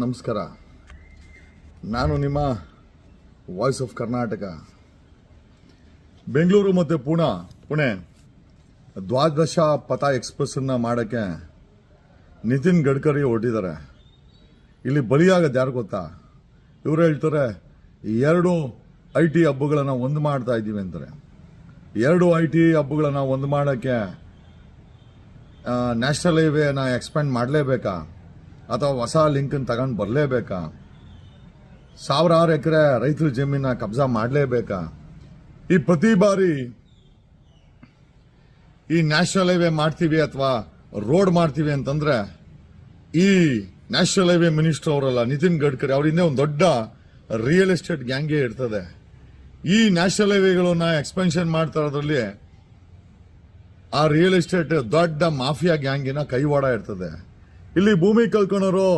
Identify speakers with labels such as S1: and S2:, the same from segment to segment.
S1: ನಮಸ್ಕಾರ. ನಾನು ನಿಮ್ಮ ವಾಯ್ಸ್ ಆಫ್ ಕರ್ನಾಟಕ. ಬೆಂಗಳೂರು ಮತ್ತು ಪುಣೆ ದ್ವಾದಶ ಪಥ ಎಕ್ಸ್ಪ್ರೆಸ್ ಅನ್ನ ಮಾಡಕ್ಕೆ ನಿತಿನ್ ಗಡ್ಕರಿ ಹೊರಟಿದ್ದಾರೆ. ಇಲ್ಲಿ ಬಲಿಯಾಗದು ಯಾರು ಗೊತ್ತಾ? ಇವರು ಹೇಳ್ತಾರೆ 2 IT ಹಬ್ಬಗಳನ್ನ ಒಂದು ಮಾಡ್ತಾ ಇದ್ದೀವಿ ಅಂತಾರೆ. 2 IT ಹಬ್ಬಗಳನ್ನ ಒಂದು ಮಾಡಕ್ಕೆ ನ್ಯಾಷನಲ್ ಹೈವೇನ ಎಕ್ಸ್ಪ್ಯಾಂಡ್ ಮಾಡಲೇಬೇಕಾ ಅಥವಾ ಹೊಸ ಲಿಂಕ್ ತಗೊಂಡು ಬರಲೇಬೇಕಾ? 1000 ಎಕರೆ ರೈತರ ಜಮೀನ ಕಬ್ಜಾ ಮಾಡಲೇಬೇಕಾ? ಈ ಪ್ರತಿ ಬಾರಿ ಈ ನ್ಯಾಷನಲ್ ಹೈವೇ ಮಾಡ್ತೀವಿ ಅಥವಾ ರೋಡ್ ಮಾಡ್ತೀವಿ ಅಂತಂದ್ರೆ ಈ ನ್ಯಾಷನಲ್ ಹೈವೇ ಮಿನಿಸ್ಟರ್ ಅವರಲ್ಲ ನಿತಿನ್ ಗಡ್ಕರಿ ಅವರಿಂದ ಒಂದು ದೊಡ್ಡ ರಿಯಲ್ ಎಸ್ಟೇಟ್ ಗ್ಯಾಂಗೇ ಇರ್ತದೆ. ಈ ನ್ಯಾಷನಲ್ ಹೈವೇಗಳನ್ನ ಎಕ್ಸ್ಪೆನ್ಷನ್ ಮಾಡ್ತಾ ಇರೋದ್ರಲ್ಲಿ ಆ ರಿಯಲ್ ಎಸ್ಟೇಟ್ ದೊಡ್ಡ ಮಾಫಿಯಾ ಗ್ಯಾಂಗಿನ ಕೈವಾಡ ಇರ್ತದೆ. ಇಲ್ಲಿ ಭೂಮಿ ಕಳ್ಕೊಂಡವರು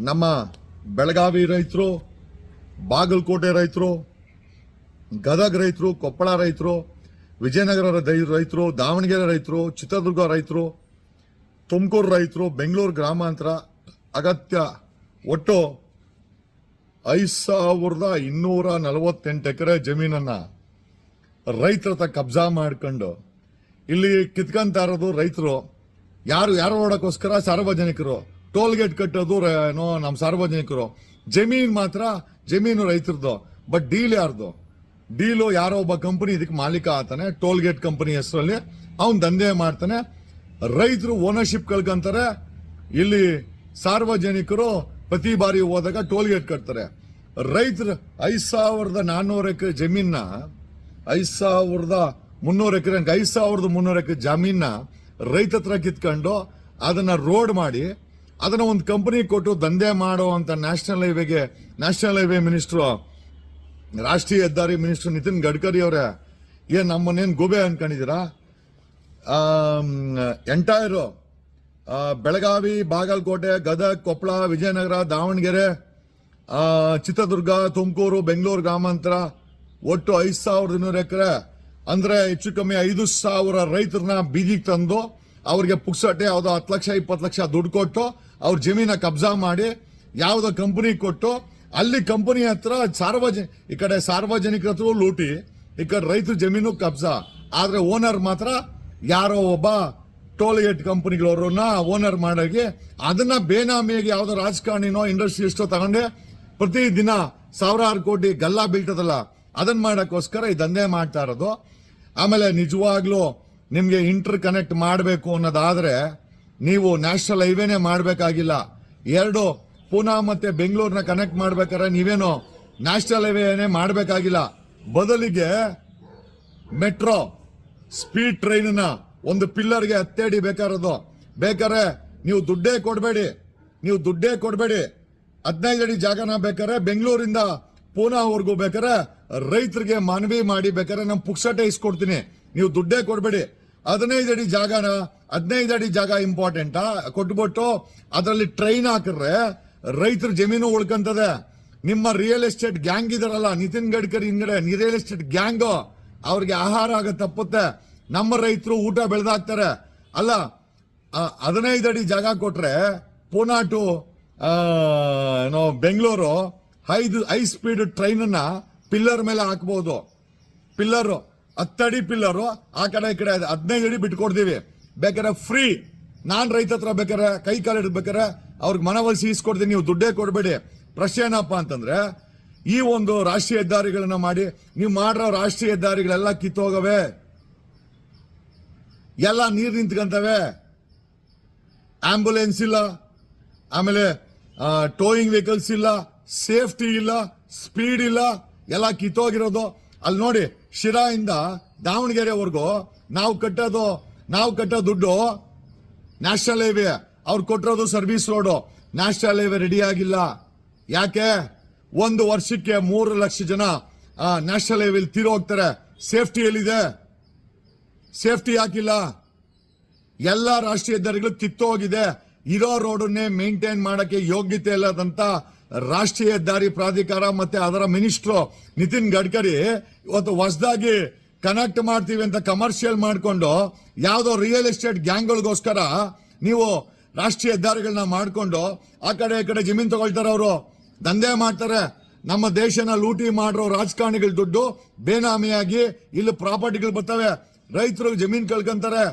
S1: ನಮ್ಮ ಬೆಳಗಾವಿ ರೈತರು, ಬಾಗಲಕೋಟೆ ರೈತರು, ಗದಗ ರೈತರು, ಕೊಪ್ಪಳ ರೈತರು, ವಿಜಯನಗರ ರೈತರು, ದಾವಣಗೆರೆ ರೈತರು, ಚಿತ್ರದುರ್ಗ ರೈತರು, ತುಮಕೂರು ರೈತರು, ಬೆಂಗಳೂರು ಗ್ರಾಮಾಂತರ ಅಗತ್ಯ ಒಟ್ಟು 5248 ಎಕರೆ ಜಮೀನನ್ನ ರೈತರ ಹತ್ರ ಕಬ್ಜಾ ಮಾಡ್ಕೊಂಡು ಇಲ್ಲಿ ಕಿತ್ಕೊಂತ ಇರೋದು ರೈತರು. ಯಾರು ಓಡಕ್ಕೋಸ್ಕರ? ಸಾರ್ವಜನಿಕರು. ಟೋಲ್ ಗೇಟ್ ಕಟ್ಟೋದು ನಮ್ಮ ಸಾರ್ವಜನಿಕರು. ಜಮೀನು ರೈತರದು. ಬಟ್ ಡೀಲ್ ಯಾರ್ದು? ಡೀಲು ಯಾರೋ ಒಬ್ಬ ಕಂಪನಿ ಇದಕ್ಕೆ ಮಾಲೀಕ ಆತಾನೆ, ಟೋಲ್ ಗೇಟ್ ಕಂಪನಿ ಹೆಸರಲ್ಲಿ ಅವನ್ ದಂಧೆ ಮಾಡ್ತಾನೆ. ರೈತರು ಓನರ್ಶಿಪ್ ಕಳ್ಕೊಂತಾರೆ. ಇಲ್ಲಿ ಸಾರ್ವಜನಿಕರು ಪ್ರತಿ ಬಾರಿ ಹೋದಾಗ ಟೋಲ್ ಗೇಟ್ ಕಟ್ತಾರೆ. ರೈತರು 5400 ಎಕರೆ ಜಮೀನ 5300 ಎಕರೆ 5300 ಎಕರೆ ಜಮೀನ ರೈತ ಹತ್ರ ಕಿತ್ಕೊಂಡು ಅದನ್ನ ರೋಡ್ ಮಾಡಿ ಅದನ್ನ ಒಂದು ಕಂಪನಿ ಕೊಟ್ಟು ದಂಧೆ ಮಾಡುವಂತ ನ್ಯಾಷನಲ್ ಹೈವೇ ಮಿನಿಸ್ಟರ್, ರಾಷ್ಟ್ರೀಯ ಹೆದ್ದಾರಿ ಮಿನಿಸ್ಟರ್ ನಿತಿನ್ ಗಡ್ಕರಿ ಅವರೇ, ನಮ್ಮನ್ನೇನು ಗೋಬೆ ಅನ್ಕೊಂಡಿದ್ದೀರಾ? ಎಂಟೈರ್ ಬೆಳಗಾವಿ, ಬಾಗಲಕೋಟೆ, ಗದಗ, ಕೊಪ್ಪಳ, ವಿಜಯನಗರ, ದಾವಣಗೆರೆ, ಚಿತ್ರದುರ್ಗ, ತುಮಕೂರು, ಬೆಂಗಳೂರು ಗ್ರಾಮಾಂತರ ಒಟ್ಟು 5200 ಎಕರೆ ಅಂದ್ರೆ ಹೆಚ್ಚು ಕಮ್ಮಿ 5000 ರೈತರನ್ನ ಬೀದಿಗೆ ತಂದು ಅವ್ರಿಗೆ ಪುಕ್ಸಟ್ಟೆ ಯಾವ್ದೋ 10 ಲಕ್ಷ 20 ಲಕ್ಷ ದುಡ್ಡು ಕೊಟ್ಟು ಅವ್ರ ಜಮೀನ ಕಬ್ಜಾ ಮಾಡಿ ಯಾವ್ದೋ ಕಂಪನಿ ಕೊಟ್ಟು ಅಲ್ಲಿ ಕಂಪನಿ ಹತ್ರ ಈ ಕಡೆ ಸಾರ್ವಜನಿಕರ ಹತ್ರ ಲೂಟಿ, ಈ ಕಡೆ ರೈತರ ಜಮೀನು ಕಬ್ಜಾ. ಆದ್ರೆ ಓನರ್ ಮಾತ್ರ ಯಾರೋ ಒಬ್ಬ ಟೋಲ್ ಗೇಟ್ ಕಂಪನಿಗಳವ್ರನ್ನ ಓನರ್ ಮಾಡೋಗಿ ಅದನ್ನ ಬೇನಾಮಿಯಾಗಿ ಯಾವ್ದೋ ರಾಜಕಾರಣಿನೋ ಇಂಡಸ್ಟ್ರಿಯಲಿಸ್ಟೋ ತಗೊಂಡೆ ಪ್ರತಿ ದಿನ 1000 ಕೋಟಿ ಗಲ್ಲ ಬೀಳ್ತದಲ್ಲ ಅದನ್ನ ಮಾಡಕ್ಕೋಸ್ಕರ ಈ ದಂಧೆ ಮಾಡ್ತಾ ಇರೋದು. ಆಮೇಲೆ ನಿಜವಾಗ್ಲೂ ನಿಮ್ಗೆ ಇಂಟರ್ ಕನೆಕ್ಟ್ ಮಾಡಬೇಕು ಅನ್ನೋದಾದ್ರೆ ನೀವು ನ್ಯಾಷನಲ್ ಹೈವೇನೆ ಮಾಡಬೇಕಾಗಿಲ್ಲ. 2 ಪುಣೆ ಮತ್ತೆ ಬೆಂಗಳೂರನ್ನ ಕನೆಕ್ಟ್ ಮಾಡ್ಬೇಕಾದ್ರೆ ನೀವೇನು ನ್ಯಾಷನಲ್ ಹೈವೇನೆ ಮಾಡಬೇಕಾಗಿಲ್ಲ. ಬದಲಿಗೆ ಮೆಟ್ರೋ ಸ್ಪೀಡ್ ಟ್ರೈನ್ ಒಂದು ಪಿಲ್ಲರ್ಗೆ 10 ಅಡಿ ಬೇಕಾದ್ರೆ ನೀವು ದುಡ್ಡೇ ಕೊಡಬೇಡಿ. 15 ಅಡಿ ಜಾಗನ ಬೇಕಾರೆ ಬೆಂಗಳೂರಿಂದ ಪೂನಾವರೆಗೂ ಬೇಕಾರೆ ರೈತರಿಗೆ ಮನವಿ ಮಾಡಿ ಬೇಕಾರೆ ನಮ್ ಪುಕ್ಸಟೆ ಇಸ್ಕೊಡ್ತೀನಿ, ನೀವು ದುಡ್ಡೇ ಕೊಡಬೇಡಿ. 15 ಅಡಿ ಜಾಗ ಇಂಪಾರ್ಟೆಂಟಾ ಕೊಟ್ಬಿಟ್ಟು ಅದರಲ್ಲಿ ಟ್ರೈನ್ ಹಾಕಿದ್ರೆ ರೈತರ ಜಮೀನು ಉಳ್ಕಂತದೆ. ನಿಮ್ಮ ರಿಯಲ್ ಎಸ್ಟೇಟ್ ಗ್ಯಾಂಗ್ ಇದಾರಲ್ಲ ನಿತಿನ್ ಗಡ್ಕರಿ ಹಿಂಗಡೆ ರಿಯಲ್ ಎಸ್ಟೇಟ್ ಗ್ಯಾಂಗ್, ಅವ್ರಿಗೆ ಆಹಾರ ಆಗ ತಪ್ಪುತ್ತೆ. ನಮ್ಮ ರೈತರು ಊಟ ಬೆಳೆದಾಕ್ತಾರೆ. ಅಲ್ಲ 15 ಅಡಿ ಜಾಗ ಕೊಟ್ರೆ Poona to Bengaluru high speed train ಅನ್ನ ಪಿಲ್ಲರ್ ಮೇಲೆ ಹಾಕಬಹುದು. ಪಿಲ್ಲರ್ 10 ಅಡಿ ಪಿಲ್ಲರು, ಆ ಕಡೆ ಈ ಕಡೆ 15 ಅಡಿ ಬಿಟ್ಕೊಡ್ತೀವಿ. ಬೇಕಾದ್ರೆ ಫ್ರೀ. ನಾನ್ ರೈತ ಹತ್ರ ಬೇಕಾರೆ ಕೈ ಕಾಲು ಇಡ್ಬೇಕಾರೆ ಅವ್ರಿಗೆ ಮನವೊಲಿಸಿ ಇಸ್ಕೊಡ್ತೀನಿ, ನೀವು ದುಡ್ಡೇ ಕೊಡಬೇಡಿ. ಪ್ರಶ್ನೆ ಏನಪ್ಪಾ ಅಂತಂದ್ರೆ ಈ ಒಂದು ರಾಷ್ಟ್ರೀಯ ಹೆದ್ದಾರಿಗಳನ್ನ ಮಾಡಿ ನೀವು ಮಾಡಿರೋ ರಾಷ್ಟ್ರೀಯ ಹೆದ್ದಾರಿಗಳೆಲ್ಲ ಕಿತ್ತೋಗವೆ, ಎಲ್ಲ ನೀರು ನಿಂತ್ಕಂತವೆ, ಆಂಬುಲೆನ್ಸ್ ಇಲ್ಲ, ಆಮೇಲೆ ಟೋಯಿಂಗ್ ವೆಹಿಕಲ್ಸ್ ಇಲ್ಲ, ಸೇಫ್ಟಿ ಇಲ್ಲ, ಸ್ಪೀಡ್ ಇಲ್ಲ, ಎಲ್ಲ ಕಿತ್ತೋಗಿರೋದು. ಅಲ್ಲಿ ನೋಡಿ ಶಿರಾಯಿಂದ ದಾವಣಗೆರೆವರೆಗೂ ನಾವು ಕಟ್ಟೋ ದುಡ್ಡು ನ್ಯಾಷನಲ್ ಹೈವೇ, ಅವ್ರು ಕೊಟ್ಟಿರೋದು service road. National highway ready ಆಗಿಲ್ಲ. ಯಾಕೆ? 1 ವರ್ಷಕ್ಕೆ 3 ಲಕ್ಷ ಜನ ನ್ಯಾಷನಲ್ ಹೈವೇ ತೀರೋಗ್ತಾರೆ. ಸೇಫ್ಟಿ ಎಲ್ಲಿದೆ? ಸೇಫ್ಟಿ ಯಾಕಿಲ್ಲ? ಎಲ್ಲ ರಾಷ್ಟ್ರೀಯ ಹೆದ್ದಾರಿಗಳು ಕಿತ್ತೋಗಿದೆ. ಇರೋ ರೋಡನ್ನೇ ಮೇಂಟೈನ್ ಮಾಡಕ್ಕೆ ಯೋಗ್ಯತೆ ಇಲ್ಲದಂತ ರಾಷ್ಟ್ರೀಯ ಹೆದ್ದಾರಿ ಪ್ರಾಧಿಕಾರ ಮತ್ತೆ ಅದರ ಮಿನಿಸ್ಟ್ರು ನಿತಿನ್ ಗಡ್ಕರಿ ಇವತ್ತು ಹೊಸದಾಗಿ ಕನೆಕ್ಟ್ ಮಾಡ್ತೀವಿ ಅಂತ ಕಮರ್ಷಿಯಲ್ ಮಾಡ್ಕೊಂಡು ಯಾವ್ದೋ ರಿಯಲ್ ಎಸ್ಟೇಟ್ ಗ್ಯಾಂಗ್ಗಳಿಗೋಸ್ಕರ ನೀವು ರಾಷ್ಟ್ರೀಯ ಹೆದ್ದಾರಿಗಳನ್ನ ಮಾಡ್ಕೊಂಡು ಆ ಕಡೆ ಈ ಕಡೆ ಜಮೀನ್ ತಗೊಳ್ತಾರೆ. ಅವರು ದಂಧೆ ಮಾಡ್ತಾರೆ. ನಮ್ಮ ದೇಶನ ಲೂಟಿ ಮಾಡೋ ರಾಜಕಾರಣಿಗಳ ದುಡ್ಡು ಬೇನಾಮಿಯಾಗಿ ಇಲ್ಲಿ ಪ್ರಾಪರ್ಟಿಗಳು ಬರ್ತವೆ. ರೈತರು ಜಮೀನ್ ಕಳ್ಕೊಂತಾರೆ,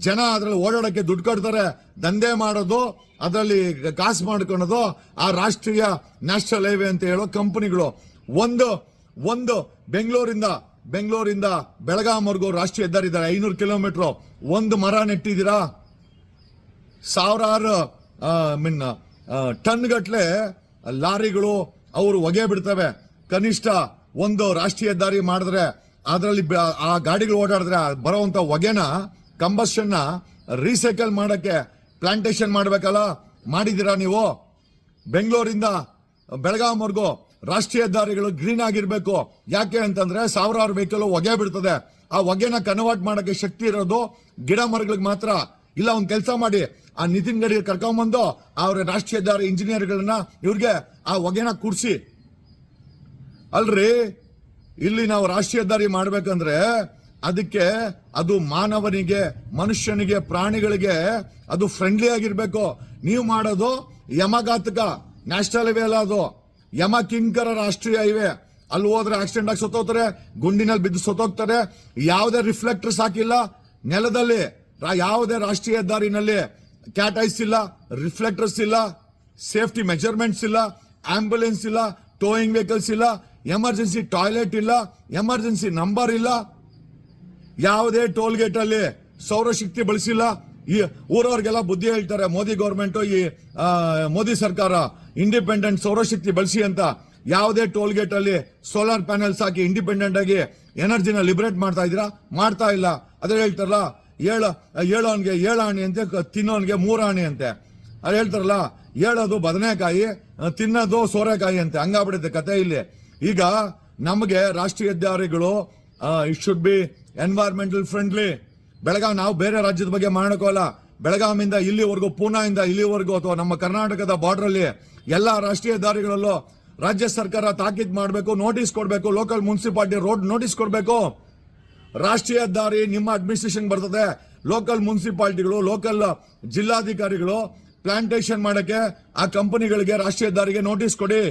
S1: ಜನ ಅದ್ರಲ್ಲಿ ಓಡಾಡಕ್ಕೆ ದುಡ್ಡು ಕಟ್ತಾರೆ. ದಂಧೆ ಮಾಡೋದು, ಅದರಲ್ಲಿ ಕಾಸು ಮಾಡ್ಕೊಳ್ಳೋದು ಆ ರಾಷ್ಟ್ರೀಯ ನ್ಯಾಷನಲ್ ಹೈವೇ ಅಂತ ಹೇಳೋ ಕಂಪನಿಗಳು. ಒಂದು ಬೆಂಗಳೂರಿಂದ ಬೆಳಗಾಂವರೆಗೂ ರಾಷ್ಟ್ರೀಯ ಹೆದ್ದಾರಿ ಇದ್ದಾರೆ, 500 ಕಿಲೋಮೀಟರ್. ಒಂದು ಮರ ನೆಟ್ಟಿದ್ದೀರಾ? ಸಾವಿರಾರು ಟನ್ ಗಟ್ಲೆ ಲಾರಿಗಳು ಅವರು ಹೊಗೆ ಬಿಡ್ತವೆ. ಕನಿಷ್ಠ ಒಂದು ರಾಷ್ಟ್ರೀಯ ಹೆದ್ದಾರಿ ಮಾಡಿದ್ರೆ ಅದರಲ್ಲಿ ಆ ಗಾಡಿಗಳು ಓಡಾಡಿದ್ರೆ ಬರುವಂತ ಹೊಗೆನ, ಕಂಬಷನ್ ರೀಸೈಕಲ್ ಮಾಡಕ್ಕೆ ಪ್ಲಾಂಟೇಶನ್ ಮಾಡ್ಬೇಕಲ್ಲ, ಮಾಡಿದೀರಾ ನೀವು? ಬೆಂಗಳೂರಿಂದ ಬೆಳಗಾಂವರೆಗೂ ರಾಷ್ಟ್ರೀಯ ಹೆದ್ದಾರಿಗಳು ಗ್ರೀನ್ ಆಗಿರ್ಬೇಕು. ಯಾಕೆ ಅಂತಂದ್ರೆ ಸಾವಿರಾರು ವೆಹಿಕಲ್ ಹೊಗೆ ಬಿಡ್ತದೆ. ಆ ಹೊಗೆನ ಕನ್ವರ್ಟ್ ಮಾಡಕ್ಕೆ ಶಕ್ತಿ ಇರೋದು ಗಿಡ ಮರಗಳಿಗೆ ಮಾತ್ರ. ಇಲ್ಲ, ಒಂದ್ ಕೆಲಸ ಮಾಡಿ, ಆ ನಿತಿನ್ ಗಡ್ಕರಿ ಕರ್ಕೊಂಡ್ಬಂದು ಅವ್ರ ರಾಷ್ಟ್ರೀಯ ಹೆದ್ದಾರಿ ಇಂಜಿನಿಯರ್ಗಳನ್ನ ಇವ್ರಿಗೆ ಆ ಹೊಗೆನ ಕೂಡ್ಸಿ. ಅಲ್ರಿ, ಇಲ್ಲಿ ನಾವು ರಾಷ್ಟ್ರೀಯ ಹೆದ್ದಾರಿ ಮಾಡ್ಬೇಕಂದ್ರೆ ಅದಕ್ಕೆ ಅದು ಮಾನವನಿಗೆ, ಮನುಷ್ಯನಿಗೆ, ಪ್ರಾಣಿಗಳಿಗೆ ಅದು ಫ್ರೆಂಡ್ಲಿ ಆಗಿರ್ಬೇಕು. ನೀವು ಮಾಡೋದು ಯಮಘಾತಕ ನ್ಯಾಷನಲ್ ಹೈವೇ ಅಲ್ಲ, ಅದು ಯಮ ಕಿಂಕರ ರಾಷ್ಟ್ರೀಯ ಹೈವೇ. ಅಲ್ಲಿ ಹೋದ್ರೆ ಆಕ್ಸಿಡೆಂಟ್ ಆಗಿ ಸತ್ತೋಗ್ತಾರೆ, ಗುಂಡಿನಲ್ಲಿ ಬಿದ್ದು ಸತ್ತೋಗ್ತಾರೆ. ಯಾವುದೇ ರಿಫ್ಲೆಕ್ಟರ್ಸ್ ಹಾಕಿಲ್ಲ ನೆಲದಲ್ಲಿ, ಯಾವುದೇ ರಾಷ್ಟ್ರೀಯ ಹೆದ್ದಾರಿನಲ್ಲಿ ಕ್ಯಾಟ್ ಐಸ್ ಇಲ್ಲ, ರಿಫ್ಲೆಕ್ಟರ್ಸ್ ಇಲ್ಲ, ಸೇಫ್ಟಿ ಮೆಜರ್ಮೆಂಟ್ಸ್ ಇಲ್ಲ, ಆಂಬ್ಯುಲೆನ್ಸ್ ಇಲ್ಲ, ಟೋಯಿಂಗ್ ವೆಹಿಕಲ್ಸ್ ಇಲ್ಲ, ಎಮರ್ಜೆನ್ಸಿ ಟಾಯ್ಲೆಟ್ ಇಲ್ಲ, ಎಮರ್ಜೆನ್ಸಿ ನಂಬರ್ ಇಲ್ಲ. ಯಾವುದೇ ಟೋಲ್ ಗೇಟ್ ಅಲ್ಲಿ ಸೌರಶಕ್ತಿ ಬಳಸಿಲ್ಲ. ಈ ಊರವ್ರಿಗೆಲ್ಲ ಬುದ್ಧಿ ಹೇಳ್ತಾರೆ ಮೋದಿ ಗೌರ್ಮೆಂಟ್, ಈ ಮೋದಿ ಸರ್ಕಾರ ಇಂಡಿಪೆಂಡೆಂಟ್ ಸೌರಶಕ್ತಿ ಬಳಸಿ ಅಂತ. ಯಾವುದೇ ಟೋಲ್ ಗೇಟ್ ಅಲ್ಲಿ ಸೋಲಾರ್ ಪ್ಯಾನೆಲ್ಸ್ ಹಾಕಿ ಇಂಡಿಪೆಂಡೆಂಟ್ ಆಗಿ ಎನರ್ಜಿನ ಲಿಬರೇಟ್ ಮಾಡ್ತಾ ಇದ್ದೀರಾ? ಮಾಡ್ತಾ ಇಲ್ಲ. ಅದೇ ಹೇಳ್ತಾರಲ್ಲ, ಏಳೋನ್ಗೆ 7 ಆಣಿ ಅಂತೆ, ತಿನ್ನೋನ್ಗೆ 3 ಆಣಿ ಅಂತೆ. ಅದು ಹೇಳ್ತಾರಲ್ಲ, ಹೇಳೋದು ಬದನೆಕಾಯಿ, ತಿನ್ನೋದು ಸೋರೆಕಾಯಿ ಅಂತೆ. ಹಂಗಾಗ್ಬಿಡುತ್ತೆ ಕತೆ ಇಲ್ಲಿ. ಈಗ ನಮಗೆ ರಾಷ್ಟ್ರೀಯ ಹೆದ್ದಾರಿಗಳು it should be environmental friendly. Belagavi, ನಾವು ಬೇರೆ ರಾಜ್ಯದ ಬಗ್ಗೆ ಮಾಡೋಕೋಲ್ಲ. ಬೆಳಗಾವಿಯಿಂದ ಇಲ್ಲಿವರೆಗೂ, ಪೂನಾದಿಂದ ಇಲ್ಲಿವರೆಗೂ, ಅಥವಾ ನಮ್ಮ ಕರ್ನಾಟಕದ ಬಾರ್ಡರ್ ಅಲ್ಲಿ ಎಲ್ಲಾ ರಾಷ್ಟ್ರೀಯ ಹೆದ್ದಾರಿಗಳಲ್ಲೂ ರಾಜ್ಯ ಸರ್ಕಾರ ತಾಕೀತು ಮಾಡಬೇಕು, ನೋಟಿಸ್ ಕೊಡಬೇಕು, ಲೋಕಲ್ ಮುನ್ಸಿಪಾಲಿಟಿ ರೋಡ್ ನೋಟಿಸ್ ಕೊಡಬೇಕು. ರಾಷ್ಟ್ರೀಯ ಹೆದ್ದಾರಿ ನಿಮ್ಮ ಅಡ್ಮಿನಿಸ್ಟ್ರೇಷನ್ ಬರ್ತದೆ. ಲೋಕಲ್ ಮುನ್ಸಿಪಾಲಿಟಿಗಳು, ಲೋಕಲ್ ಜಿಲ್ಲಾಧಿಕಾರಿಗಳು ಪ್ಲಾಂಟೇಶನ್ ಮಾಡಕ್ಕೆ ಆ ಕಂಪನಿಗಳಿಗೆ ರಾಷ್ಟ್ರೀಯ ಹೆದ್ದಾರಿಗೆ ನೋಟಿಸ್ ಕೊಡಿ.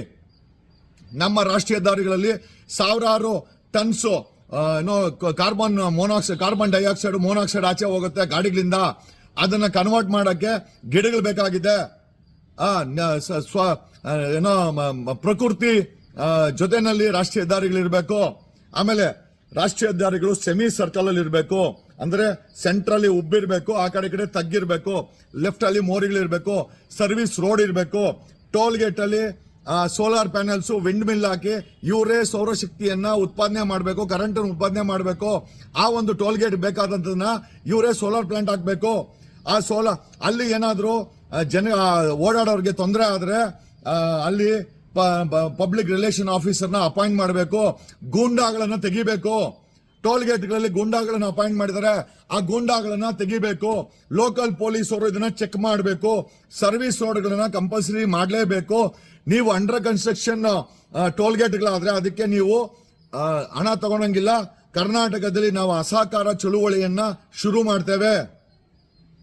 S1: ನಮ್ಮ ರಾಷ್ಟ್ರೀಯ ಹೆದ್ದಾರಿಗಳಲ್ಲಿ ಸಾವಿರಾರು ಟನ್ಸ್ ಕಾರ್ಬನ್ ಡೈಆಕ್ಸೈಡ್, ಮೋನಾಕ್ಸೈಡ್ ಆಚೆ ಹೋಗುತ್ತೆ ಗಾಡಿಗಳಿಂದ. ಅದನ್ನ ಕನ್ವರ್ಟ್ ಮಾಡಕ್ಕೆ ಗಿಡಗಳು ಬೇಕಾಗಿದೆ. ಏನೋ ಪ್ರಕೃತಿ ಜೊತೆನಲ್ಲಿ ರಾಷ್ಟ್ರೀಯ ಹೆದ್ದಾರಿಗಳಿರ್ಬೇಕು. ಆಮೇಲೆ ರಾಷ್ಟ್ರೀಯ ಹೆದ್ದಾರಿಗಳು ಸೆಮಿ ಸರ್ಕಲ್ ಅಲ್ಲಿ ಇರಬೇಕು. ಅಂದ್ರೆ ಸೆಂಟ್ರಲ್ಲಿ ಉಬ್ಬಿರ್ಬೇಕು, ಆ ಕಡೆ ಕಡೆ ತಗ್ಗಿರ್ಬೇಕು, ಲೆಫ್ಟ್ ಅಲ್ಲಿ ಮೋರಿಗಳಿರ್ಬೇಕು, ಸರ್ವಿಸ್ ರೋಡ್ ಇರಬೇಕು. ಟೋಲ್ ಗೇಟ್ ಅಲ್ಲಿ ಸೋಲಾರ್ ಪ್ಯಾನೆಲ್ಸ್, ವಿಂಡ್ ಮಿಲ್ ಹಾಕಿ ಇವರೇ ಸೌರಶಕ್ತಿಯನ್ನ ಉತ್ಪಾದನೆ ಮಾಡಬೇಕು, ಕರೆಂಟ್ ಉತ್ಪಾದನೆ ಮಾಡಬೇಕು. ಆ ಒಂದು ಟೋಲ್ ಗೇಟ್ ಬೇಕಾದಂತದನ್ನ ಇವರೇ ಸೋಲಾರ್ ಪ್ಲಾಂಟ್ ಹಾಕಬೇಕು. ಆ ಸೋಲಾರ್ ಅಲ್ಲಿ ಏನಾದ್ರು ಜನ ಓಡಾಡೋರಿಗೆ ತೊಂದರೆ ಆದ್ರೆ ಅಲ್ಲಿ ಪಬ್ಲಿಕ್ ರಿಲೇಷನ್ ಆಫೀಸರ್ನ ಅಪಾಯಿಂಟ್ ಮಾಡಬೇಕು. ಗೂಂಡಾಗಳನ್ನ ತೆಗಿಬೇಕು. ಟೋಲ್ ಗೇಟ್ಗಳಲ್ಲಿ ಗೂಂಡಾಗಳನ್ನ ಅಪಾಯಿಂಟ್ ಮಾಡಿದ್ದಾರೆ, ಆ ಗೂಂಡಾಗಳನ್ನ ತೆಗಿಬೇಕು. ಲೋಕಲ್ ಪೊಲೀಸ್ ಅವರು ಇದನ್ನ ಚೆಕ್ ಮಾಡಬೇಕು. ಸರ್ವಿಸ್ ರೋಡ್ಗಳನ್ನ ಕಂಪಲ್ಸರಿ ಮಾಡಲೇಬೇಕು. ನೀವು ಅಂಡರ್ ಕನ್ಸ್ಟ್ರಕ್ಷನ್ ಟೋಲ್ ಗೇಟ್ಗಳಾದ್ರೆ ಅದಕ್ಕೆ ನೀವು ಹಣ ತಗೊಳಂಗಿಲ್ಲ. ಕರ್ನಾಟಕದಲ್ಲಿ ನಾವು ಅಸಹಕಾರ ಚಳುವಳಿಯನ್ನ ಶುರು ಮಾಡ್ತೇವೆ,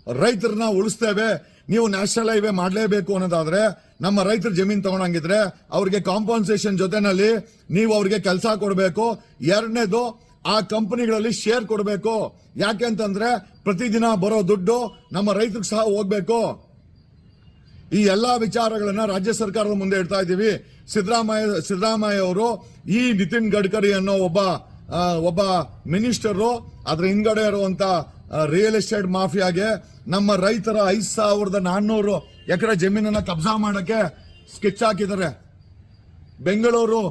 S1: ರೈತರನ್ನ ಉಳಿಸ್ತೇವೆ. ನೀವು ನ್ಯಾಷನಲ್ ಹೈವೇ ಮಾಡಲೇಬೇಕು ಅನ್ನೋದಾದ್ರೆ, ನಮ್ಮ ರೈತರ ಜಮೀನು ತಗೊಳಂಗಿದ್ರೆ ಅವ್ರಿಗೆ ಕಾಂಪನ್ಸೇಷನ್ ಜೊತೆನಲ್ಲಿ ನೀವು ಅವ್ರಿಗೆ ಕೆಲಸ ಕೊಡಬೇಕು. ಎರಡನೇದು, ಆ ಕಂಪನಿಗಳಲ್ಲಿ ಶೇರ್ ಕೊಡಬೇಕು. ಯಾಕೆ ಅಂತಂದ್ರೆ ಪ್ರತಿದಿನ ಬರೋ ದುಡ್ಡು ನಮ್ಮ ರೈತರಿಗೆ ಸಹ ಹೋಗ್ಬೇಕು. ಈ ಎಲ್ಲಾ ವಿಚಾರಗಳನ್ನ ರಾಜ್ಯ ಸರ್ಕಾರದ ಮುಂದೆ ಇಡ್ತಾ ಇದ್ದೀವಿ. ಸಿದ್ದರಾಮಯ್ಯ ಅವರು ಈ ನಿತಿನ್ ಗಡ್ಕರಿ ಅನ್ನೋ ಒಬ್ಬ ಮಿನಿಸ್ಟರ್, ಅದ್ರ ಹಿಂದ್ಗಡೆ ಇರುವಂತ ರಿಯಲ್ ಎಸ್ಟೇಟ್ ಮಾಫಿಯಾಗೆ ನಮ್ಮ ರೈತರ 5400 ಎಕರೆ ಜಮೀನನ್ನ ಕಬ್ಜಾ ಮಾಡಕ್ಕೆ ಸ್ಕೆಚ್ ಹಾಕಿದ್ದಾರೆ. ಬೆಂಗಳೂರು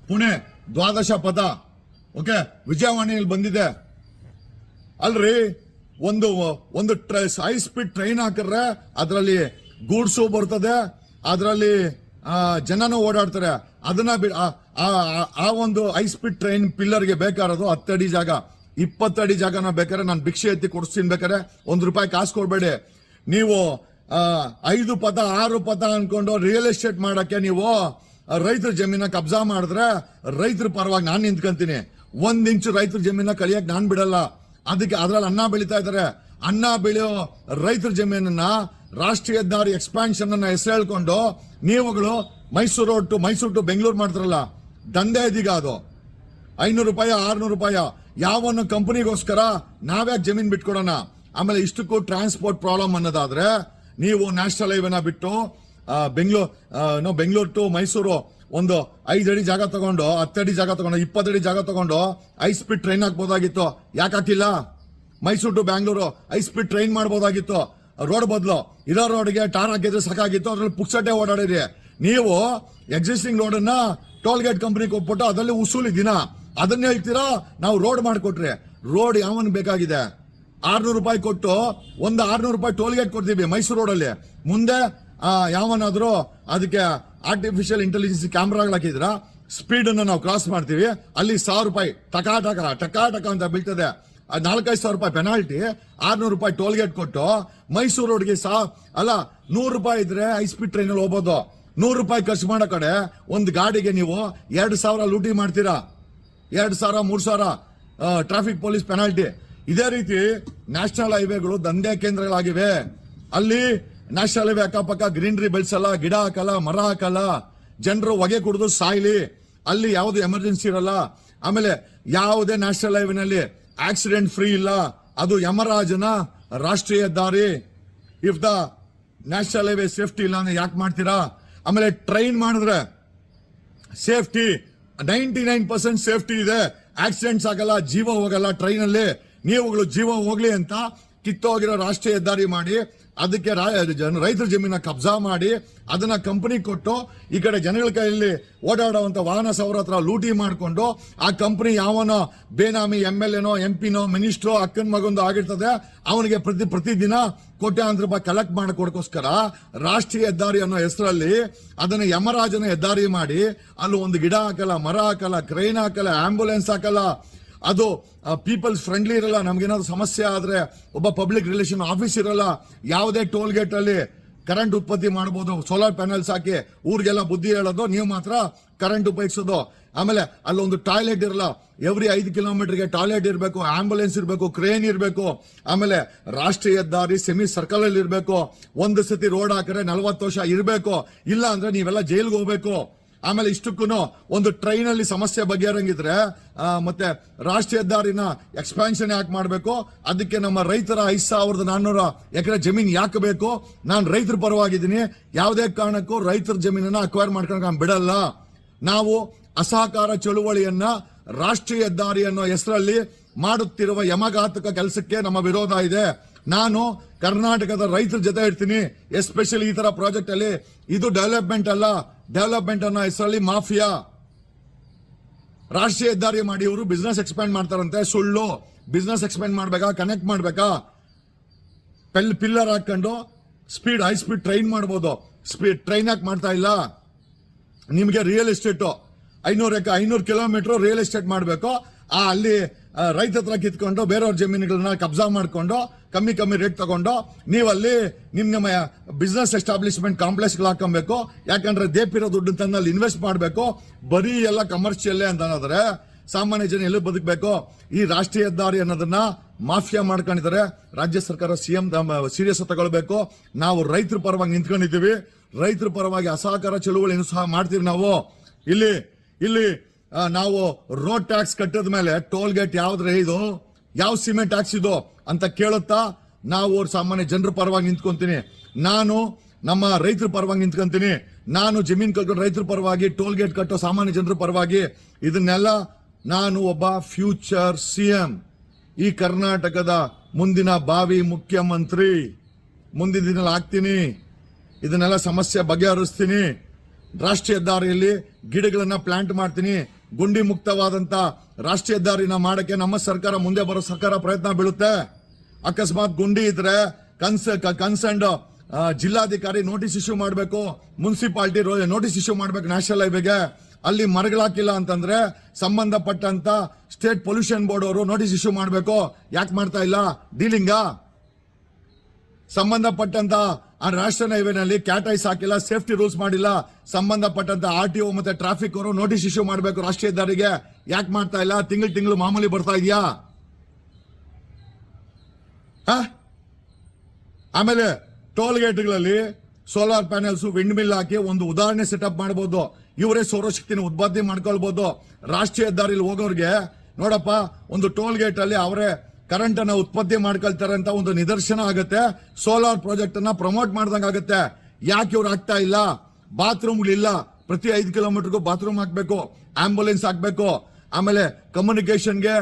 S1: ಪುಣೆ 12 ಪಥ, ಓಕೆ, ವಿಜಯವಾಣಿಯಲ್ಲಿ ಬಂದಿದೆ. ಅಲ್ರಿ, ಒಂದು ಹೈ ಸ್ಪೀಡ್ ಟ್ರೈನ್ ಹಾಕಿದ್ರೆ ಅದರಲ್ಲಿ ಗೂಡ್ಸು ಬರ್ತದೆ, ಅದರಲ್ಲಿ ಜನನೂ ಓಡಾಡ್ತಾರೆ. ಅದನ್ನ ಆ ಒಂದು ಹೈ ಸ್ಪೀಡ್ ಟ್ರೈನ್ ಪಿಲ್ಲರ್ಗೆ ಬೇಕಾರೋದು 10 ಅಡಿ ಜಾಗ, 20 ಅಡಿ ಜಾಗನ ಬೇಕಾದ್ರೆ ನಾನು ಭಿಕ್ಷೆ ಎತ್ತಿ ಕೊಡಿಸ್ತೀನಿ. ಬೇಕಾದ್ರೆ ₹1 ಕಾಸು ಕೊಡ್ಬೇಡಿ. ನೀವು 5 ಪಥ 6 ಪಥ ಅನ್ಕೊಂಡು ರಿಯಲ್ ಎಸ್ಟೇಟ್ ಮಾಡಕ್ಕೆ ನೀವು ರೈತರ ಜಮೀನ ಕಬ್ಜಾ ಮಾಡಿದ್ರೆ ರೈತರ ಪರವಾಗಿ ನಾನು ನಿಂತ್ಕೊಂತೀನಿ. 1 ಇಂಚು ರೈತರ ಜಮೀನ ಕಳಿಯಕ್ ನಾನ್ ಬಿಡಲ್ಲ. ಅದಕ್ಕೆ ಅದ್ರಲ್ಲಿ ಅನ್ನ ಬೆಳೀತಾ ಇದಾರೆ. ಅನ್ನ ಬೆಳೆಯೋ ರೈತರ ಜಮೀನನ್ನ ರಾಷ್ಟ್ರೀಯ ಹೆದ್ದಾರಿ ಎಕ್ಸ್ಪಾನ್ಷನ್ ಅನ್ನ ಹೆಸರು ಹೇಳ್ಕೊಂಡು ನೀವುಗಳು ಮೈಸೂರು ಟು ಬೆಂಗಳೂರು ಮಾಡ್ತಾರಲ್ಲ, ದಂಧೆ ಇದೀಗ ಅದು. 500 ರೂಪಾಯಿ 600 ರೂಪಾಯಿ ಯಾವೊಂದು ಕಂಪನಿಗೋಸ್ಕರ ನಾವ್ಯಾಕೆ ಜಮೀನ್ ಬಿಟ್ಕೊಡೋಣ? ಆಮೇಲೆ ಇಷ್ಟಕ್ಕೂ ಟ್ರಾನ್ಸ್ಪೋರ್ಟ್ ಪ್ರಾಬ್ಲಮ್ ಅನ್ನೋದಾದ್ರೆ ನೀವು ನ್ಯಾಷನಲ್ ಹೈವೇನ ಬಿಟ್ಟು ಬೆಂಗಳೂರು ಟು ಮೈಸೂರು ಒಂದು 5 ಅಡಿ ಜಾಗ ತಗೊಂಡು 10 ಅಡಿ ಜಾಗ ತಗೊಂಡು 20 ಅಡಿ ಜಾಗ ತಗೊಂಡು ಹೈ ಸ್ಪೀಡ್ ಟ್ರೈನ್ ಹಾಕ್ಬೋದಾಗಿತ್ತು. ಯಾಕೆ ಹಾಕಿಲ್ಲ? Mysuru to Bangalore high speed train ಮಾಡ್ಬೋದಾಗಿತ್ತು. ರೋಡ್ ಬದಲು ಇರೋ ರೋಡ್ಗೆ ಟಾರ್ ಹಾಕಿದ್ರೆ ಸಾಕಾಗಿತ್ತು. ಅದ್ರಲ್ಲಿ ಪುಕ್ಸಟ್ಟೆ ಓಡಾಡಿರಿ. ನೀವು ಎಕ್ಸಿಸ್ಟಿಂಗ್ ರೋಡ್ ಅನ್ನ ಟೋಲ್ ಗೇಟ್ ಕಂಪನಿಗೆ ಕೊಟ್ಬಿಟ್ಟು ಅದರಲ್ಲಿ ಉಸೂಲಿ ದಿನ ಅದನ್ನ ಹೇಳ್ತೀರಾ ನಾವು ರೋಡ್ ಮಾಡಿಕೊಟ್ರೆ. ರೋಡ್ ಯಾವನ್ ಬೇಕಾಗಿದೆ? 600 ರೂಪಾಯಿ ಕೊಟ್ಟು ಒಂದು 600 ರೂಪಾಯಿ ಟೋಲ್ ಗೇಟ್ ಕೊಡ್ತೀವಿ ಮೈಸೂರು ರೋಡಲ್ಲಿ. ಮುಂದೆ ಯಾವನಾದ್ರೂ ಅದಕ್ಕೆ ಆರ್ಟಿಫಿಷಿಯಲ್ ಇಂಟೆಲಿಜೆನ್ಸ್ ಕ್ಯಾಮ್ರಾಗಳು ಹಾಕಿದ್ರ ಸ್ಪೀಡ್ ಅನ್ನು ನಾವು ಕ್ರಾಸ್ ಮಾಡ್ತೀವಿ, ಅಲ್ಲಿ 1000 ರೂಪಾಯಿ ಟಕ ಅಂತ ಬೀಳ್ತದೆ. 4,000-5,000 ರೂಪಾಯಿ ಪೆನಾಲ್ಟಿ. 600 ರೂಪಾಯಿ ಟೋಲ್ ಗೇಟ್ ಕೊಟ್ಟು ಮೈಸೂರು ರೋಡ್ಗೆ 100 ರೂಪಾಯಿ ಇದ್ರೆ ಹೈ ಸ್ಪೀಡ್ ಟ್ರೈನ್ ಅಲ್ಲಿ ಹೋಗ್ಬೋದು. 100 ರೂಪಾಯಿ ಖರ್ಚು ಮಾಡೋ ಕಡೆ ಒಂದು ಗಾಡಿಗೆ ನೀವು 2,000 ಲೂಟಿ ಮಾಡ್ತೀರಾ. 2,000 3,000 ಟ್ರಾಫಿಕ್ ಪೊಲೀಸ್ ಪೆನಾಲ್ಟಿ. ಇದೇ ರೀತಿ ನ್ಯಾಷನಲ್ ಹೈವೇಗಳು ದಂಧೆ ಕೇಂದ್ರಗಳಾಗಿವೆ. ಅಲ್ಲಿ ನ್ಯಾಷನಲ್ ಹೈವೇ ಅಕ್ಕಪಕ್ಕ ಗ್ರೀನರಿ ಬೆಳೆಸಲ್ಲ, ಗಿಡ ಹಾಕಲ್ಲ, ಮರ ಹಾಕಲ್ಲ, ಜನರು ಹೊಗೆ ಕುಡಿದು ಸಾಯ್ಲಿ. ಅಲ್ಲಿ ಯಾವುದು ಎಮರ್ಜೆನ್ಸಿ ಇರಲ್ಲ. ಆಮೇಲೆ ಯಾವುದೇ ನ್ಯಾಷನಲ್ ಹೈವೇನಲ್ಲಿ ಆಕ್ಸಿಡೆಂಟ್ ಫ್ರೀ ಇಲ್ಲ. ಅದು ಯಮರಾಜನ ರಾಷ್ಟ್ರೀಯ ಹೆದ್ದಾರಿ. If the national highway safety ಇಲ್ಲ ಅಂದ್ರೆ ಯಾಕೆ ಮಾಡ್ತೀರಾ? ಆಮೇಲೆ ಟ್ರೈನ್ ಮಾಡಿದ್ರೆ ಸೇಫ್ಟಿ 99% ಸೇಫ್ಟಿ ಇದೆ, ಆಕ್ಸಿಡೆಂಟ್ಸ್ ಆಗಲ್ಲ, ಜೀವ ಹೋಗಲ್ಲ ಟ್ರೈನ್ ಅಲ್ಲಿ. ನೀವುಗಳು ಜೀವ ಹೋಗ್ಲಿ ಅಂತ ಕಿತ್ತೋಗಿರೋ ರಾಷ್ಟ್ರೀಯ ಹೆದ್ದಾರಿ ಮಾಡಿ ಅದಕ್ಕೆ ರೈತರ ಜಮೀನ ಕಬ್ಜಾ ಮಾಡಿ ಅದನ್ನ ಕಂಪನಿ ಕೊಟ್ಟು ಈ ಕಡೆ ಜನಗಳ ಕೈಯಲ್ಲಿ ಓಡಾಡುವಂತ ವಾಹನ ಸೌರ ಹತ್ರ ಲೂಟಿ ಮಾಡಿಕೊಂಡು ಆ ಕಂಪನಿ ಯಾವನೋ ಬೇನಾಮಿ MLA MP ಮಿನಿಸ್ಟ್ರೋ ಅಕ್ಕನ ಮಗೊಂದು ಆಗಿರ್ತದೆ ಅವನಿಗೆ ಪ್ರತಿದಿನ ಕೋಟ್ಯಾಂತರ ರೂಪಾಯಿ ಕಲೆಕ್ಟ್ ಮಾಡೋಕ್ಕೋಸ್ಕರ ರಾಷ್ಟ್ರೀಯ ಹೆದ್ದಾರಿ ಅನ್ನೋ ಹೆಸರಲ್ಲಿ ಅದನ್ನ ಯಮರಾಜನ ಹೆದ್ದಾರಿ ಮಾಡಿ ಅಲ್ಲಿ ಒಂದು ಗಿಡ ಹಾಕಲ್ಲ, ಮರ ಹಾಕಲ್ಲ, ಕ್ರೈನ್ ಹಾಕಲ್ಲ, ಆಂಬ್ಯುಲೆನ್ಸ್ ಹಾಕಲ್ಲ. ಅದು ಪೀಪಲ್ಸ್ ಫ್ರೆಂಡ್ಲಿ ಇರಲ್ಲ. ನಮ್ಗೇನಾದ್ರು ಸಮಸ್ಯೆ ಆದ್ರೆ ಒಬ್ಬ ಪಬ್ಲಿಕ್ ರಿಲೇಷನ್ ಆಫೀಸ್ ಇರಲ್ಲ. ಯಾವುದೇ ಟೋಲ್ ಗೇಟ್ ಅಲ್ಲಿ ಕರೆಂಟ್ ಉತ್ಪತ್ತಿ ಮಾಡಬಹುದು, ಸೋಲಾರ್ ಪ್ಯಾನಲ್ಸ್ ಹಾಕಿ ಊರಿಗೆಲ್ಲ ಬುದ್ಧಿ ಹೇಳೋದು, ನೀವು ಮಾತ್ರ ಕರೆಂಟ್ ಉಪಯೋಗಿಸೋದು. ಆಮೇಲೆ ಅಲ್ಲೊಂದು ಟಾಯ್ಲೆಟ್ ಇರಲ್ಲ, ಎವ್ರಿ 5 ಕಿಲೋಮೀಟರ್ಗೆ ಟಾಯ್ಲೆಟ್ ಇರಬೇಕು, ಆಂಬ್ಯುಲೆನ್ಸ್ ಇರಬೇಕು, ಕ್ರೇನ್ ಇರಬೇಕು. ಆಮೇಲೆ ರಾಷ್ಟ್ರೀಯ ಹೆದ್ದಾರಿ ಸೆಮಿ ಸರ್ಕಲ್ ಅಲ್ಲಿ ಇರಬೇಕು. ಒಂದು ಸತಿ ರೋಡ್ ಹಾಕಿದ್ರೆ 40 ವರ್ಷ ಇರಬೇಕು, ಇಲ್ಲ ಅಂದ್ರೆ ನೀವೆಲ್ಲ ಜೈಲ್ಗೆ ಹೋಗ್ಬೇಕು. ಆಮೇಲೆ ಇಷ್ಟಕ್ಕೂ ಒಂದು ಟ್ರೈನ್ ಅಲ್ಲಿ ಸಮಸ್ಯೆ ಬಗೆಹರಂಗಿದ್ರೆ ಮತ್ತೆ ರಾಷ್ಟ್ರೀಯ ಹೆದ್ದಾರಿನ ಎಕ್ಸ್ಪಾನ್ಷನ್ ಯಾಕೆ ಮಾಡಬೇಕು? ಅದಕ್ಕೆ ನಮ್ಮ ರೈತರ 5,400 ಎಕರೆ ಜಮೀನ್ ಯಾಕೆ ಬೇಕು? ನಾನು ರೈತರ ಪರವಾಗಿದ್ದೀನಿ. ಯಾವುದೇ ಕಾರಣಕ್ಕೂ ರೈತರ ಜಮೀನನ್ನ ಅಕ್ವೈರ್ ಮಾಡ್ಕೊಂಡು ನಾನು ಬಿಡಲ್ಲ. ನಾವು ಅಸಹಕಾರ ಚಳುವಳಿಯನ್ನ ರಾಷ್ಟ್ರೀಯ ಹೆದ್ದಾರಿ ಅನ್ನೋ ಹೆಸರಲ್ಲಿ ಮಾಡುತ್ತಿರುವ ಯಮಘಾತಕ ಕೆಲಸಕ್ಕೆ ನಮ್ಮ ವಿರೋಧ ಇದೆ. ನಾನು ಕರ್ನಾಟಕದ ರೈತರ ಜೊತೆ ಇರ್ತೀನಿ, ಎಸ್ಪೆಷಲಿ ಈ ತರ ಪ್ರಾಜೆಕ್ಟ್ ಅಲ್ಲಿ. ಇದು ಡೆವಲಪ್ಮೆಂಟ್ ಅಲ್ಲ, ಡೆವಲಪ್ಮೆಂಟ್ ಅನ್ನೋ ಹೆಸರಲ್ಲಿ ಮಾಫಿಯಾ. ರಾಷ್ಟ್ರೀಯ ಹೆದ್ದಾರಿ ಮಾಡಿ ಇವರು ಬಿಸ್ನೆಸ್ ಎಕ್ಸ್ಪ್ಯಾಂಡ್ ಮಾಡ್ತಾರಂತೆ. ಸುಳ್ಳು. ಬಿಸ್ನೆಸ್ ಎಕ್ಸ್ಪ್ಯಾಂಡ್ ಮಾಡ್ಬೇಕಾ, ಕನೆಕ್ಟ್ ಮಾಡ್ಬೇಕಾ? ಪಿಲ್ಲರ್ ಹಾಕೊಂಡು ಹೈ ಸ್ಪೀಡ್ ಟ್ರೈನ್ ಮಾಡಬಹುದು. ಸ್ಪೀಡ್ ಟ್ರೈನ್ ಯಾಕೆ ಮಾಡ್ತಾ ಇಲ್ಲ? ನಿಮ್ಗೆ real estate 500 kilometre real estate ಮಾಡಬೇಕು. ಅಲ್ಲಿ ರೈತ ಹತ್ರ ಕಿತ್ಕೊಂಡು ಬೇರೆಯವ್ರ ಜಮೀನುಗಳನ್ನ ಕಬ್ಜಾ ಮಾಡ್ಕೊಂಡು ಕಮ್ಮಿ ರೇಟ್ ತಗೊಂಡು ನೀವಲ್ಲಿ ನಿಮ್ಮ ಬಿಸ್ನೆಸ್ ಎಸ್ಟಾಬ್ಲಿಷ್ಮೆಂಟ್ ಕಾಂಪ್ಲೆಕ್ಸ್ ಹಾಕೊಬೇಕು. ಯಾಕಂದ್ರೆ ದೇಪಿರೋ ದುಡ್ಡು ತಂದಲ್ಲಿ ಇನ್ವೆಸ್ಟ್ ಮಾಡಬೇಕು. ಬರೀ ಎಲ್ಲ ಕಮರ್ಷಿಯಲ್ಲೇ ಅಂತ ಅನ್ನೋದ್ರೆ ಸಾಮಾನ್ಯ ಜನ ಎಲ್ಲೂ ಬದುಕಬೇಕು? ಈ ರಾಷ್ಟ್ರೀಯ ಹೆದ್ದಾರಿ ಅನ್ನೋದನ್ನ ಮಾಫಿಯಾ ಮಾಡ್ಕೊಂಡಿದ್ದಾರೆ. ರಾಜ್ಯ ಸರ್ಕಾರ CM ಸೀರಿಯಸ್ ತಗೊಳ್ಬೇಕು. ನಾವು ರೈತರ ಪರವಾಗಿ ನಿಂತ್ಕೊಂಡಿದ್ದೀವಿ. ರೈತರ ಪರವಾಗಿ ಅಸಹಕಾರ ಚಳುವಳಿಯನ್ನು ಸಹ ಮಾಡ್ತೀವಿ. ನಾವು ಇಲ್ಲಿ ನಾವು ರೋಡ್ ಟ್ಯಾಕ್ಸ್ ಕಟ್ಟದ ಮೇಲೆ ಟೋಲ್ ಗೇಟ್ ಯಾವ್ದ್ರೆ ಇದು, ಯಾವ ಸಿಮೆಂಟ್ ಟ್ಯಾಕ್ಸ್ ಇದು ಅಂತ ಕೇಳುತ್ತಾ ನಾವು ಸಾಮಾನ್ಯ ಜನರ ಪರವಾಗಿ ನಿಂತ್ಕೊಂತೀನಿ. ನಾನು ನಮ್ಮ ರೈತರ ಪರವಾಗಿ ನಿಂತ್ಕೊಂತೀನಿ. ನಾನು ಜಮೀನ್ ಕಟ್ಕೊಂಡು ರೈತರ ಪರವಾಗಿ, ಟೋಲ್ ಗೇಟ್ ಕಟ್ಟೋ ಸಾಮಾನ್ಯ ಜನರ ಪರವಾಗಿ. ಇದನ್ನೆಲ್ಲ ನಾನು ಒಬ್ಬ ಫ್ಯೂಚರ್ CM, ಈ ಕರ್ನಾಟಕದ ಮುಂದಿನ ಭಾವಿ ಮುಖ್ಯಮಂತ್ರಿ, ಮುಂದಿನ ದಿನ ಆಗ್ತೀನಿ. ಇದನ್ನೆಲ್ಲ ಸಮಸ್ಯೆ ಬಗೆಹರಿಸ್ತೀನಿ. ರಾಷ್ಟ್ರೀಯ ಹೆದ್ದಾರಿಯಲ್ಲಿ ಗಿಡಗಳನ್ನ ಪ್ಲಾಂಟ್ ಮಾಡ್ತೀನಿ. ಗುಂಡಿ ಮುಕ್ತವಾದಂತ ರಾಷ್ಟ್ರೀಯ ಹೆದ್ದಾರಿನ ಮಾಡಕ್ಕೆ ನಮ್ಮ ಸರ್ಕಾರ, ಮುಂದೆ ಬರೋ ಸರ್ಕಾರ ಪ್ರಯತ್ನ ಬೀಳುತ್ತೆ. ಅಕಸ್ಮಾತ್ ಗುಂಡಿ ಇದ್ರೆ ಕನ್ಸರ್ನ್ಡ್ ಜಿಲ್ಲಾಧಿಕಾರಿ ನೋಟಿಸ್ ಇಶ್ಯೂ ಮಾಡಬೇಕು, ಮುನ್ಸಿಪಾಲಿಟಿ ನೋಟಿಸ್ ಇಶ್ಯೂ ಮಾಡಬೇಕು ನ್ಯಾಷನಲ್ ಹೈವೇಗೆ. ಅಲ್ಲಿ ಮರಗಳಾಕಿಲ್ಲ ಅಂತಂದ್ರೆ ಸಂಬಂಧಪಟ್ಟಂತ ಸ್ಟೇಟ್ ಪೊಲ್ಯೂಷನ್ ಬೋರ್ಡ್ ಅವರು ನೋಟಿಸ್ ಇಶ್ಯೂ ಮಾಡಬೇಕು. ಯಾಕೆ ಮಾಡ್ತಾ ಇಲ್ಲ? ಡೀಲಿಂಗಾ? ಸಂಬಂಧಪಟ್ಟಂತ ಆ ನ್ಯಾಷನಲ್ ಹೈವೇನಲ್ಲಿ ಕ್ಯಾಟೈಸ್ ಹಾಕಿಲ್ಲ, ಸೇಫ್ಟಿ ರೂಲ್ಸ್ ಮಾಡಿಲ್ಲ. ಸಂಬಂಧಪಟ್ಟಂತ RTO ಮತ್ತೆ ಟ್ರಾಫಿಕ್ ಅವರು ನೋಟಿಸ್ ಇಶ್ಯೂ ಮಾಡಬೇಕು ರಾಷ್ಟ್ರೀಯ ಹೆದ್ದಾರಿಗೆ. ಯಾಕೆ ಮಾಡ್ತಾ ಇಲ್ಲ? ತಿಂಗಳು ಮಾಮೂಲಿ ಬರ್ತಾ ಇದೆಯಾ? ಆಮೇಲೆ ಟೋಲ್ ಗೇಟ್ಗಳಲ್ಲಿ ಸೋಲಾರ್ ಪ್ಯಾನೆಲ್ಸ್ ವಿಂಡ್ ಮಿಲ್ ಹಾಕಿ ಒಂದು ಉದಾಹರಣೆ ಸೆಟಪ್ ಮಾಡಬಹುದು. ಇವರೇ ಸೌರಶಕ್ತಿನ ಉತ್ಪಾದನೆ ಮಾಡ್ಕೊಳ್ಬಹುದು. ರಾಷ್ಟ್ರೀಯ ಹೆದ್ದಾರಿಲಿ ಹೋಗೋರಿಗೆ ನೋಡಪ್ಪ, ಒಂದು ಟೋಲ್ ಗೇಟ್ ಅಲ್ಲಿ ಅವರೇ ಕರೆಂಟ್ ಅನ್ನ ಉತ್ಪತ್ತಿ ಮಾಡ್ಕೊಳ್ತಾರೆ ಅಂತ ಒಂದು ನಿದರ್ಶನ ಆಗುತ್ತೆ. ಸೋಲಾರ್ ಪ್ರಾಜೆಕ್ಟ್ ಅನ್ನ ಪ್ರಮೋಟ್ ಮಾಡ್ದಂಗ ಆಗುತ್ತೆ. ಯಾಕೆ ಇವ್ರು ಆಗ್ತಾ ಇಲ್ಲ? ಬಾತ್ರೂಮ್ಗಳಿಲ್ಲ, ಪ್ರತಿ 5 ಕಿಲೋಮೀಟರ್ಗೂ ಬಾತ್ರೂಮ್ ಹಾಕ್ಬೇಕು, ಆಂಬುಲೆನ್ಸ್ ಹಾಕ್ಬೇಕು, ಆಮೇಲೆ ಕಮ್ಯುನಿಕೇಶನ್ಗೆ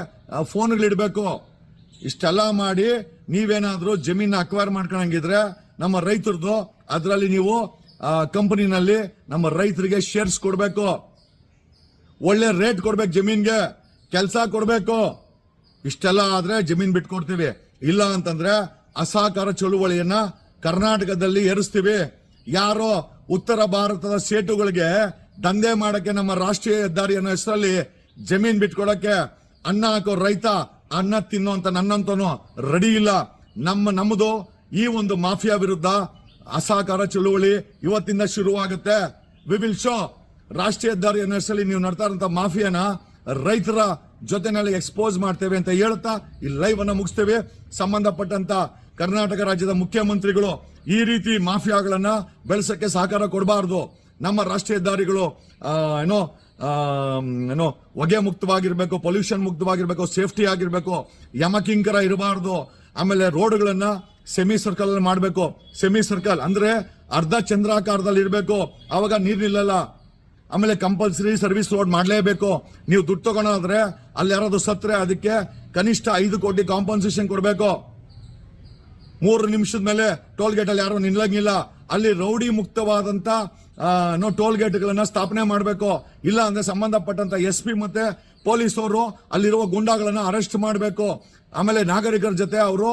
S1: ಫೋನ್ಗಳಿಡ್ಬೇಕು. ಇಷ್ಟೆಲ್ಲ ಮಾಡಿ ನೀವೇನಾದ್ರೂ ಜಮೀನ್ ಅಕ್ವೈರ್ ಮಾಡ್ಕೊಳಂಗಿದ್ರೆ ನಮ್ಮ ರೈತರದು ಅದರಲ್ಲಿ ನೀವು ಕಂಪನಿನಲ್ಲಿ ನಮ್ಮ ರೈತರಿಗೆ ಶೇರ್ಸ್ ಕೊಡಬೇಕು, ಒಳ್ಳೆ ರೇಟ್ ಕೊಡ್ಬೇಕು, ಜಮೀನ್ಗೆ ಕೆಲಸ ಕೊಡಬೇಕು. ಇಷ್ಟೆಲ್ಲ ಆದ್ರೆ ಜಮೀನ್ ಬಿಟ್ಕೊಡ್ತೀವಿ. ಇಲ್ಲ ಅಂತಂದ್ರೆ ಅಸಹಕಾರ ಚಳುವಳಿಯನ್ನ ಕರ್ನಾಟಕದಲ್ಲಿ ಏರಿಸ್ತೀವಿ. ಯಾರೋ ಉತ್ತರ ಭಾರತದ ಸೇಟುಗಳಿಗೆ ದಂಧೆ ಮಾಡಕ್ಕೆ ನಮ್ಮ ರಾಷ್ಟ್ರೀಯ ಹೆದ್ದಾರಿ ಅನ್ನೋ ಹೆಸರಲ್ಲಿ ಜಮೀನ್ ಬಿಟ್ಕೊಡಕ್ಕೆ ಅನ್ನ ಹಾಕೋ ರೈತ ಅನ್ನ ತಿನ್ನೋ ಅಂತ ನನ್ನಂತನೂ ರೆಡಿ ಇಲ್ಲ. ನಮ್ಮದು ಈ ಒಂದು ಮಾಫಿಯಾ ವಿರುದ್ಧ ಅಸಹಕಾರ ಚಳುವಳಿ ಇವತ್ತಿಂದ ಶುರುವಾಗುತ್ತೆ. We will show. ರಾಷ್ಟ್ರೀಯ ಹೆದ್ದಾರಿ ಅನ್ನೋ ಹೆಸರಲ್ಲಿ ನೀವು ನಡ್ತಾ ಇರುವಂತ ಮಾಫಿಯಾನ ರೈತರ ಜೊತೆನಲ್ಲಿ ಎಕ್ಸ್ಪೋಸ್ ಮಾಡ್ತೇವೆ ಅಂತ ಹೇಳ್ತಾ ಈ ಲೈವ್ ಅನ್ನ ಮುಗಿಸ್ತೇವೆ. ಸಂಬಂಧಪಟ್ಟಂತ ಕರ್ನಾಟಕ ರಾಜ್ಯದ ಮುಖ್ಯಮಂತ್ರಿಗಳು ಈ ರೀತಿ ಮಾಫಿಯಾಗಳನ್ನ ಬೆಳೆಸಕ್ಕೆ ಸಹಕಾರ ಕೊಡಬಾರದು. ನಮ್ಮ ರಾಷ್ಟ್ರೀಯ ಹೆದ್ದಾರಿಗಳು ಏನೋ ಹೊಗೆ ಮುಕ್ತವಾಗಿರ್ಬೇಕು, ಪೊಲ್ಯೂಷನ್ ಮುಕ್ತವಾಗಿರ್ಬೇಕು, ಸೇಫ್ಟಿ ಆಗಿರ್ಬೇಕು, ಯಮಕಿಂಕರ ಇರಬಾರ್ದು. ಆಮೇಲೆ ರೋಡ್ಗಳನ್ನ ಸೆಮಿ ಸರ್ಕಲ್ ಅಲ್ಲಿ ಮಾಡಬೇಕು. ಸೆಮಿ ಸರ್ಕಲ್ ಅಂದ್ರೆ ಅರ್ಧ ಚಂದ್ರಾಕಾರದಲ್ಲಿ ಇರಬೇಕು, ಅವಾಗ ನೀರ್ ನಿಲ್ಲಲ್ಲ. ಆಮೇಲೆ ಕಂಪಲ್ಸರಿ ಸರ್ವಿಸ್ ರೋಡ್ ಮಾಡಲೇಬೇಕು. ನೀವು ದುಡ್ಡು ತಗೊಳೋದ್ರೆ ಅಲ್ಲಿ ಯಾರಾದ್ರು ಸತ್ರೆ ಅದಕ್ಕೆ ಕನಿಷ್ಠ 5 ಕೋಟಿ ಕಾಂಪನ್ಸೇಷನ್ ಕೊಡಬೇಕು. 3 ನಿಮಿಷದ ಮೇಲೆ ಟೋಲ್ ಗೇಟ್ ಅಲ್ಲಿ ಯಾರು ನಿಲ್ಲಂಗಿಲ್ಲ. ಅಲ್ಲಿ ರೌಡಿ ಮುಕ್ತವಾದಂತ ಟೋಲ್ ಗೇಟ್ಗಳನ್ನ ಸ್ಥಾಪನೆ ಮಾಡಬೇಕು. ಇಲ್ಲ ಅಂದ್ರೆ ಸಂಬಂಧಪಟ್ಟಂತ SP ಮತ್ತೆ ಪೊಲೀಸ್ ಅವರು ಅಲ್ಲಿರುವ ಗುಂಡಾಗಳನ್ನ ಅರೆಸ್ಟ್ ಮಾಡಬೇಕು. ಆಮೇಲೆ ನಾಗರಿಕರ ಜೊತೆ ಅವರು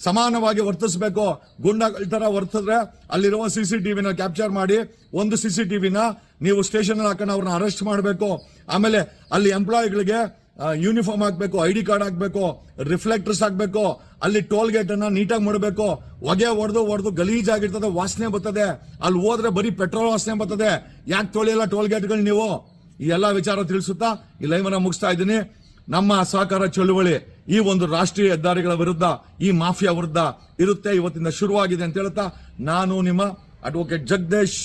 S1: ಸಮಾನವಾಗಿ ವರ್ತಿಸಬೇಕು. ಗುಂಡಾಗಳ ತರ ವರ್ತಿದ್ರೆ ಅಲ್ಲಿರುವ CCTVನ ಕ್ಯಾಪ್ಚರ್ ಮಾಡಿ ಒಂದು CCTVನ ನೀವು ಸ್ಟೇಷನ್ ಹಾಕೊಂಡು ಅವ್ರನ್ನ ಅರೆಸ್ಟ್ ಮಾಡಬೇಕು. ಆಮೇಲೆ ಅಲ್ಲಿ ಎಂಪ್ಲಾಯಿಗಳಿಗೆ ಯೂನಿಫಾರ್ಮ್ ಹಾಕ್ಬೇಕು, ID ಕಾರ್ಡ್ ಹಾಕ್ಬೇಕು, ರಿಫ್ಲೆಕ್ಟರ್ಸ್ ಹಾಕ್ಬೇಕು. ಅಲ್ಲಿ ಟೋಲ್ ಗೇಟ್ ಅನ್ನ ನೀಟಾಗಿ ಮಾಡಬೇಕು. ಹೊಗೆ ಹೊಡೆದು ಗಲೀಜಾಗಿರ್ತದೆ, ವಾಸನೆ ಬರ್ತದೆ. ಅಲ್ಲಿ ಹೋದ್ರೆ ಬರೀ ಪೆಟ್ರೋಲ್ ವಾಸನೆ ಬರ್ತದೆ. ಯಾಕೆ ತೊಳೆಯಲ್ಲ ಟೋಲ್ ಗೇಟ್ಗಳು ನೀವು? ಈ ಎಲ್ಲಾ ವಿಚಾರ ತಿಳಿಸುತ್ತಾ ಈ ಲೈವ್ ಅನ್ನ ಮುಗಿಸ್ತಾ ಇದ್ದೀನಿ. ನಮ್ಮ ಸಹಕಾರ ಚಳುವಳಿ ಈ ಒಂದು ರಾಷ್ಟ್ರೀಯ ಹೆದ್ದಾರಿಗಳ ವಿರುದ್ಧ, ಈ ಮಾಫಿಯಾ ವಿರುದ್ಧ ಇರುತ್ತೆ. ಇವತ್ತಿಂದ ಶುರುವಾಗಿದೆ ಅಂತ ಹೇಳ್ತಾ ನಾನು ನಿಮ್ಮ ಅಡ್ವೊಕೇಟ್ ಜಗದೀಶ್.